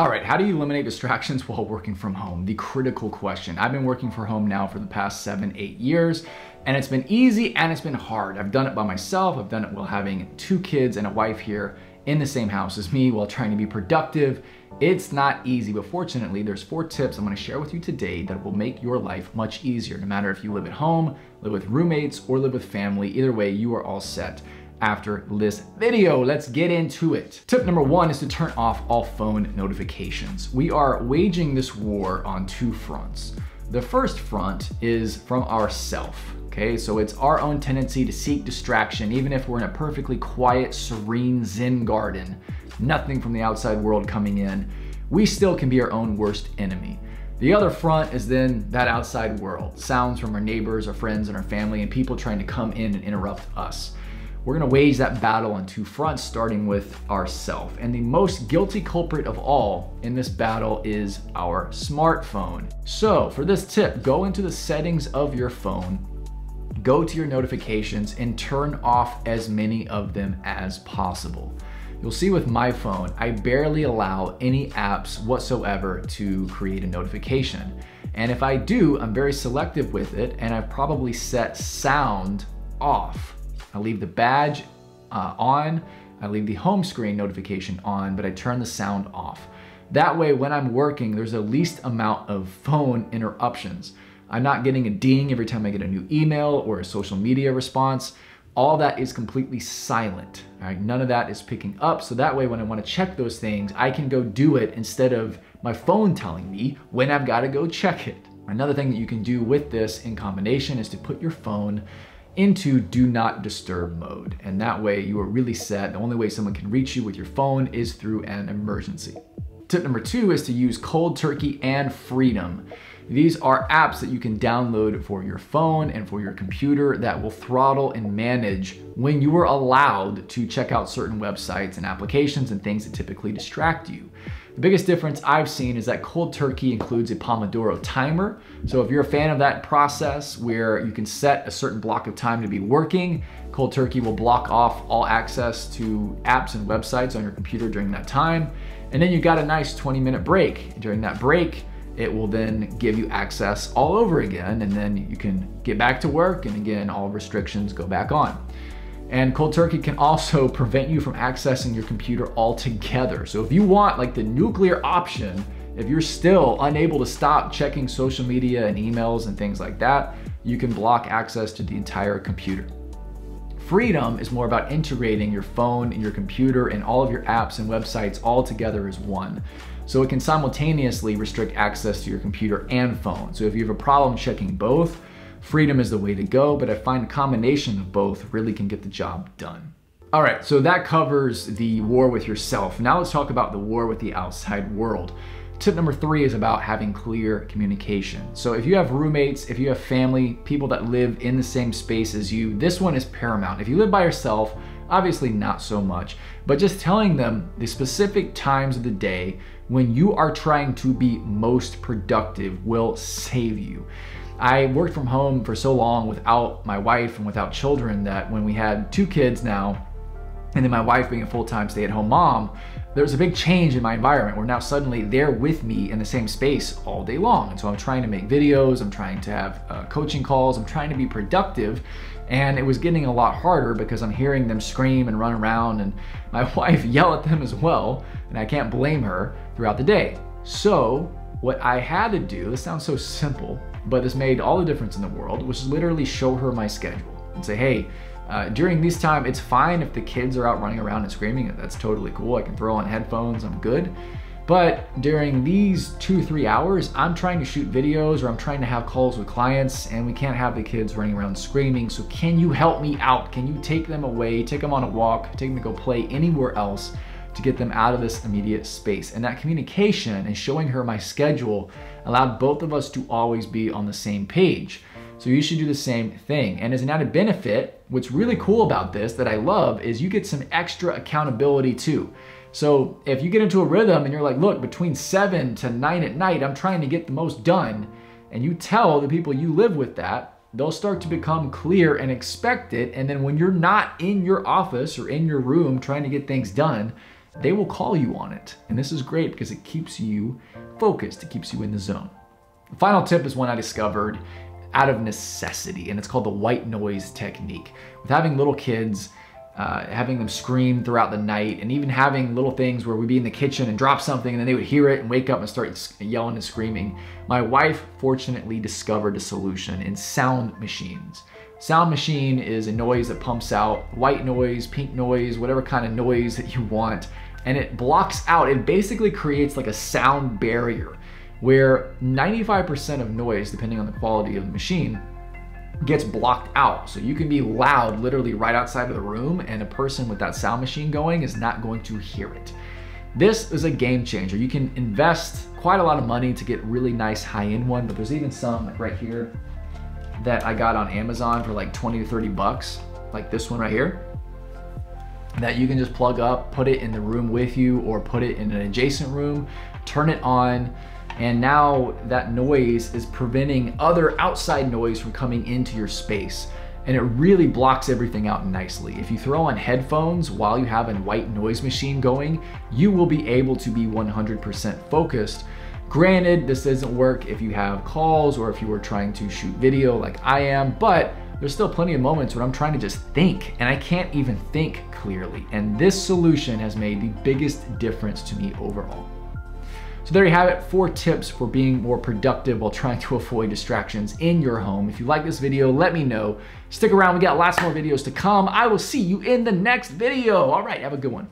All right, how do you eliminate distractions while working from home? The critical question. I've been working from home now for the past 7-8 years, and it's been easy and it's been hard. I've done it by myself. I've done it while having 2 kids and a wife here in the same house as me while trying to be productive. It's not easy, but fortunately, there's 4 tips I'm gonna share with you today that will make your life much easier. No matter if you live at home, live with roommates, or live with family, either way, you are all set after this video. Let's get into it. Tip number 1 is to turn off all phone notifications. We are waging this war on 2 fronts. The first front is from ourself, okay? So it's our own tendency to seek distraction, even if we're in a perfectly quiet, serene Zen garden, nothing from the outside world coming in, we still can be our own worst enemy. The other front is then that outside world, sounds from our neighbors, our friends, and our family, and people trying to come in and interrupt us. We're gonna wage that battle on 2 fronts, starting with ourself. And the most guilty culprit of all in this battle is our smartphone. So for this tip, go into the settings of your phone, go to your notifications, and turn off as many of them as possible. You'll see with my phone, I barely allow any apps whatsoever to create a notification. And if I do, I'm very selective with it, and I've probably set sound off. I leave the badge on, I leave the home screen notification on, but I turn the sound off. That way, when I'm working, there's the least amount of phone interruptions. I'm not getting a ding every time I get a new email or a social media response. All that is completely silent, all right? None of that is picking up, so that way when I wanna check those things, I can go do it instead of my phone telling me when I've gotta go check it. Another thing that you can do with this in combination is to put your phone into do not disturb mode. And that way you are really set. The only way someone can reach you with your phone is through an emergency. Tip number 2 is to use Cold Turkey and Freedom. These are apps that you can download for your phone and for your computer that will throttle and manage when you are allowed to check out certain websites and applications and things that typically distract you. The biggest difference I've seen is that Cold Turkey includes a Pomodoro timer. So if you're a fan of that process where you can set a certain block of time to be working, Cold Turkey will block off all access to apps and websites on your computer during that time. And then you got a nice 20-minute break. During that break, it will then give you access all over again, and then you can get back to work, and again, all restrictions go back on. And Cold Turkey can also prevent you from accessing your computer altogether. So if you want like the nuclear option, if you're still unable to stop checking social media and emails and things like that, you can block access to the entire computer. Freedom is more about integrating your phone and your computer and all of your apps and websites all together as one. So it can simultaneously restrict access to your computer and phone. So if you have a problem checking both, Freedom is the way to go, but I find a combination of both really can get the job done. All right, so that covers the war with yourself. Now let's talk about the war with the outside world. Tip number 3 is about having clear communication. So if you have roommates, if you have family, people that live in the same space as you, this one is paramount. If you live by yourself, obviously not so much, but just telling them the specific times of the day when you are trying to be most productive will save you. I worked from home for so long without my wife and without children that when we had 2 kids now, and then my wife being a full-time stay-at-home mom, there was a big change in my environment where now suddenly they're with me in the same space all day long. And so I'm trying to make videos, I'm trying to have coaching calls, I'm trying to be productive, and it was getting a lot harder because I'm hearing them scream and run around and my wife yell at them as well, and I can't blame her throughout the day. So what I had to do, this sounds so simple, but this made all the difference in the world, was literally show her my schedule and say, hey, during this time, it's fine if the kids are out running around and screaming. That's totally cool. I can throw on headphones, I'm good. But during these 2-3 hours, I'm trying to shoot videos or I'm trying to have calls with clients and we can't have the kids running around screaming. So can you help me out? Can you take them away, take them on a walk, take them to go play anywhere else to get them out of this immediate space? And that communication and showing her my schedule allowed both of us to always be on the same page. So you should do the same thing. And as an added benefit, what's really cool about this that I love is you get some extra accountability too. So if you get into a rhythm and you're like, look, between 7 to 9 at night, I'm trying to get the most done, and you tell the people you live with that, they'll start to become clear and expect it. And then when you're not in your office or in your room trying to get things done, they will call you on it. And this is great because it keeps you focused, it keeps you in the zone. The final tip is one I discovered out of necessity, and it's called the white noise technique. With having little kids, having them scream throughout the night, and even having little things where we'd be in the kitchen and drop something and then they would hear it and wake up and start yelling and screaming. My wife fortunately discovered a solution in sound machines. Sound machine is a noise that pumps out white noise, pink noise, whatever kind of noise that you want, and it blocks out, it basically creates like a sound barrier where 95% of noise, depending on the quality of the machine, gets blocked out. So you can be loud literally right outside of the room and a person with that sound machine going is not going to hear it. This is a game changer. You can invest quite a lot of money to get really nice high-end one, but there's even some like right here that I got on Amazon for like 20 to 30 bucks, like this one right here, that you can just plug up, put it in the room with you or put it in an adjacent room, turn it on, and now that noise is preventing other outside noise from coming into your space. And it really blocks everything out nicely. If you throw on headphones while you have a white noise machine going, you will be able to be 100% focused. Granted, this doesn't work if you have calls or if you are trying to shoot video like I am, but there's still plenty of moments when I'm trying to just think and I can't even think clearly. And this solution has made the biggest difference to me overall. So there you have it, 4 tips for being more productive while trying to avoid distractions in your home. If you like this video, let me know. Stick around, we got lots more videos to come. I will see you in the next video. All right, have a good one.